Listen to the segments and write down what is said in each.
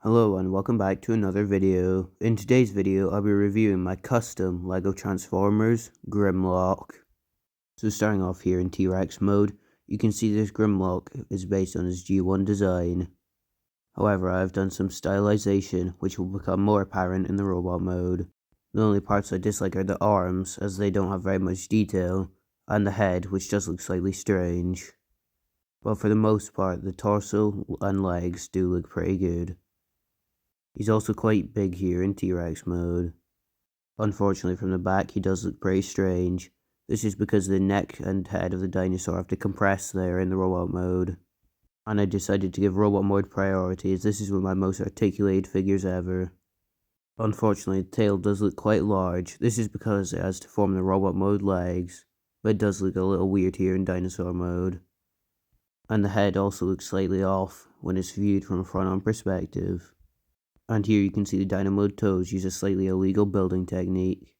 Hello and welcome back to another video. In today's video, I'll be reviewing my custom LEGO Transformers Grimlock. So starting off here in Trex mode, you can see this Grimlock is based on his G1 design. However, I've done some stylization which will become more apparent in the robot mode. The only parts I dislike are the arms, as they don't have very much detail, and the head, which does look slightly strange. But for the most part, the torso and legs do look pretty good. He's also quite big here in T-Rex mode. Unfortunately, from the back he does look pretty strange. This is because the neck and head of the dinosaur have to compress there in the robot mode. And I decided to give robot mode priority, as this is one of my most articulated figures ever. Unfortunately, the tail does look quite large. This is because it has to form the robot mode legs, but it does look a little weird here in dinosaur mode. And the head also looks slightly off when it's viewed from a front-on perspective. And here you can see the Dino Mode toes use a slightly illegal building technique.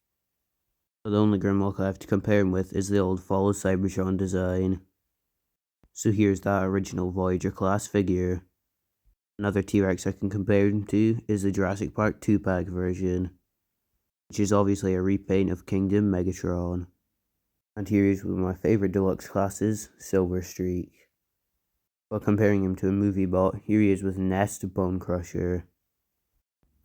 So the only Grimlock I have to compare him with is the old Follow Cybertron design. So here's that original Voyager class figure. Another T-Rex I can compare him to is the Jurassic Park 2-pack version, which is obviously a repaint of Kingdom Megatron. And here is one of my favourite deluxe classes, Silver Streak. While comparing him to a movie bot, here he is with Nest Bone Crusher.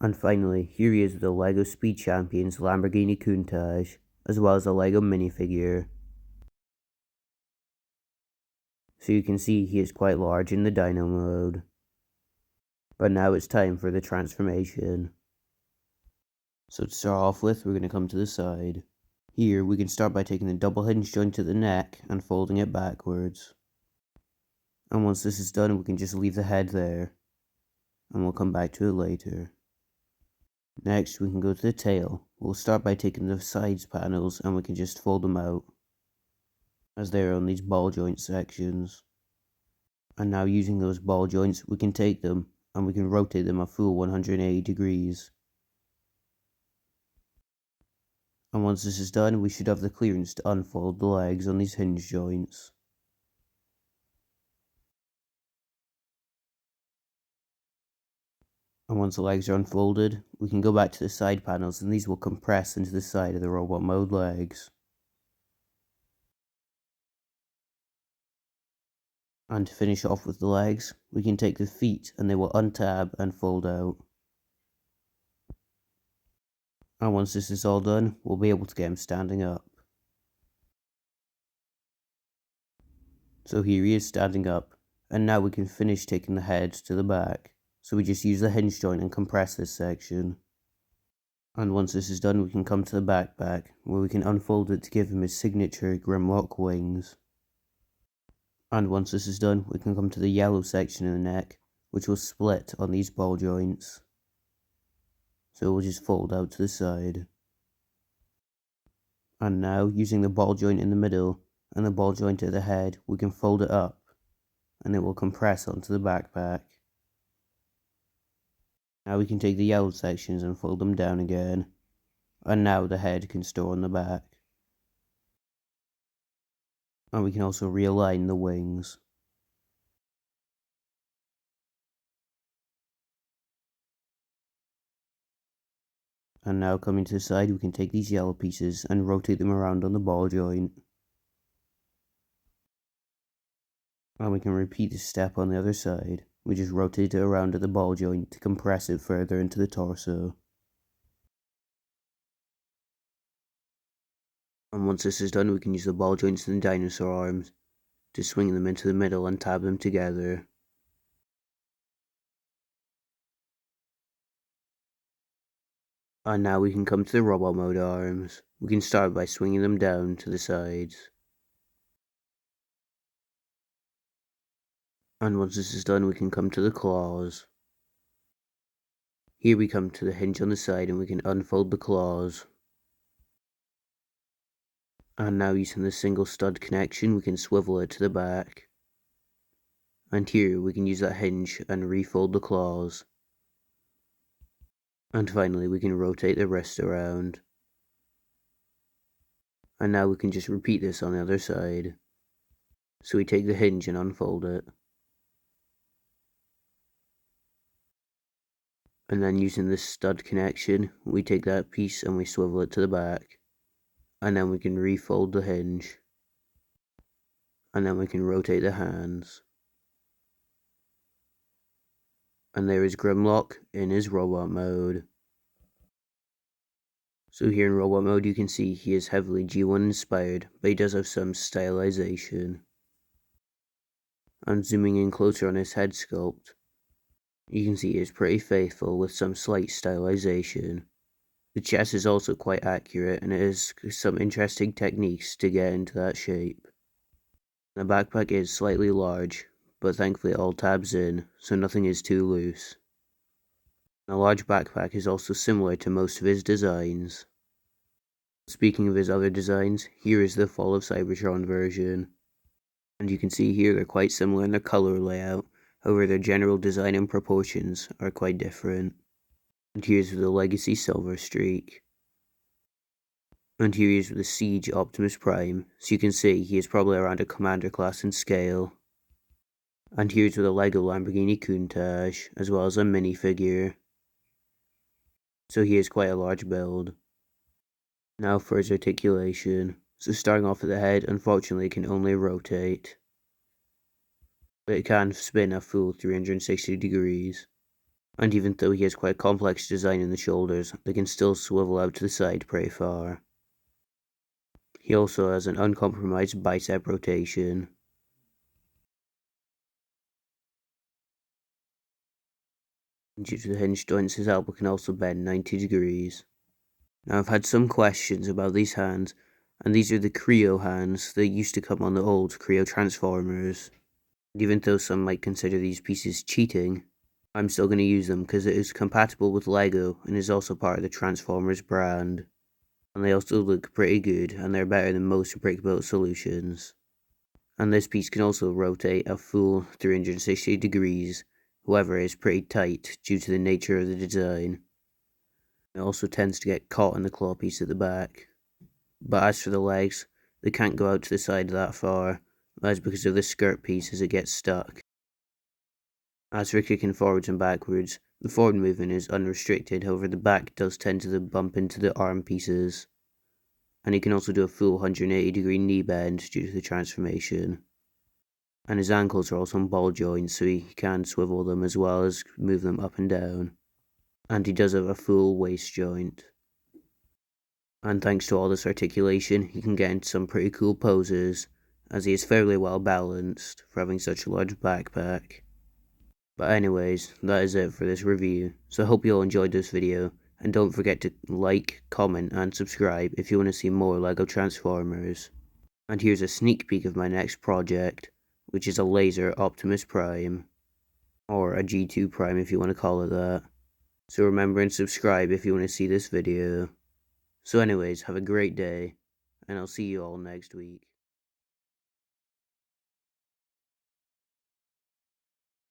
And finally, here he is with the LEGO Speed Champions Lamborghini Countach, as well as a LEGO minifigure. So you can see he is quite large in the Dino mode. But now it's time for the transformation. So to start off with, we're going to come to the side. Here, we can start by taking the double hinge joint to the neck and folding it backwards. And once this is done, we can just leave the head there. And we'll come back to it later. Next, we can go to the tail. We'll start by taking the sides panels and we can just fold them out, as they are on these ball joint sections. And now using those ball joints, we can take them and we can rotate them a full 180 degrees. And once this is done, we should have the clearance to unfold the legs on these hinge joints. And once the legs are unfolded, we can go back to the side panels and these will compress into the side of the robot mode legs. And to finish off with the legs, we can take the feet and they will untab and fold out. And once this is all done, we'll be able to get him standing up. So here he is standing up, and now we can finish taking the head to the back. So we just use the hinge joint and compress this section. And once this is done, we can come to the backpack, where we can unfold it to give him his signature Grimlock wings. And once this is done, we can come to the yellow section of the neck, which will split on these ball joints. So we'll just fold out to the side. And now, using the ball joint in the middle and the ball joint at the head, we can fold it up, and it will compress onto the backpack. Now we can take the yellow sections and fold them down again, and now the head can store on the back. And we can also realign the wings. And now coming to the side, we can take these yellow pieces and rotate them around on the ball joint. And we can repeat this step on the other side. We just rotate it around at the ball joint to compress it further into the torso. And once this is done, we can use the ball joints and the dinosaur arms to swing them into the middle and tab them together. And now we can come to the robot mode arms. We can start by swinging them down to the sides. And once this is done, we can come to the claws. Here we come to the hinge on the side and we can unfold the claws. And now using the single stud connection, we can swivel it to the back. And here we can use that hinge and refold the claws. And finally we can rotate the wrist around. And now we can just repeat this on the other side. So we take the hinge and unfold it. And then using this stud connection, we take that piece and we swivel it to the back. And then we can refold the hinge. And then we can rotate the hands. And there is Grimlock in his robot mode. So here in robot mode you can see he is heavily G1 inspired, but he does have some stylization. And zooming in closer on his head sculpt, you can see he is pretty faithful with some slight stylization. The chest is also quite accurate and it has some interesting techniques to get into that shape. The backpack is slightly large, but thankfully it all tabs in, so nothing is too loose. A large backpack is also similar to most of his designs. Speaking of his other designs, here is the Fall of Cybertron version. And you can see here they're quite similar in their color layout, however their general design and proportions are quite different. And here's the Legacy Silver Streak. And here he is with the Siege Optimus Prime, so you can see he is probably around a Commander class in scale. And here's with a Lego Lamborghini Countach, as well as a minifigure. So he is quite a large build. Now for his articulation. So starting off at the head, unfortunately it can only rotate. But it can spin a full 360 degrees. And even though he has quite a complex design in the shoulders, they can still swivel out to the side pretty far. He also has an uncompromised bicep rotation. And due to the hinge joints, his elbow can also bend 90 degrees. Now I've had some questions about these hands, and these are the Creo hands that used to come on the old Creo Transformers. And even though some might consider these pieces cheating, I'm still going to use them because it is compatible with Lego and is also part of the Transformers brand. And they also look pretty good, and they're better than most brick-built solutions. And this piece can also rotate a full 360 degrees, however it is pretty tight due to the nature of the design. It also tends to get caught in the claw piece at the back. But as for the legs, they can't go out to the side that far, that's because of the skirt piece as it gets stuck. As for kicking forwards and backwards, the forward movement is unrestricted, however the back does tend to bump into the arm pieces. And he can also do a full 180 degree knee bend due to the transformation. And his ankles are also on ball joints, so he can swivel them as well as move them up and down. And he does have a full waist joint. And thanks to all this articulation, he can get into some pretty cool poses, as he is fairly well balanced for having such a large backpack. But anyways, that is it for this review, so I hope you all enjoyed this video, and don't forget to like, comment, and subscribe if you want to see more LEGO Transformers. And here's a sneak peek of my next project, which is a laser Optimus Prime, or a G2 Prime if you want to call it that. So remember and subscribe if you want to see this video. So anyways, have a great day, and I'll see you all next week.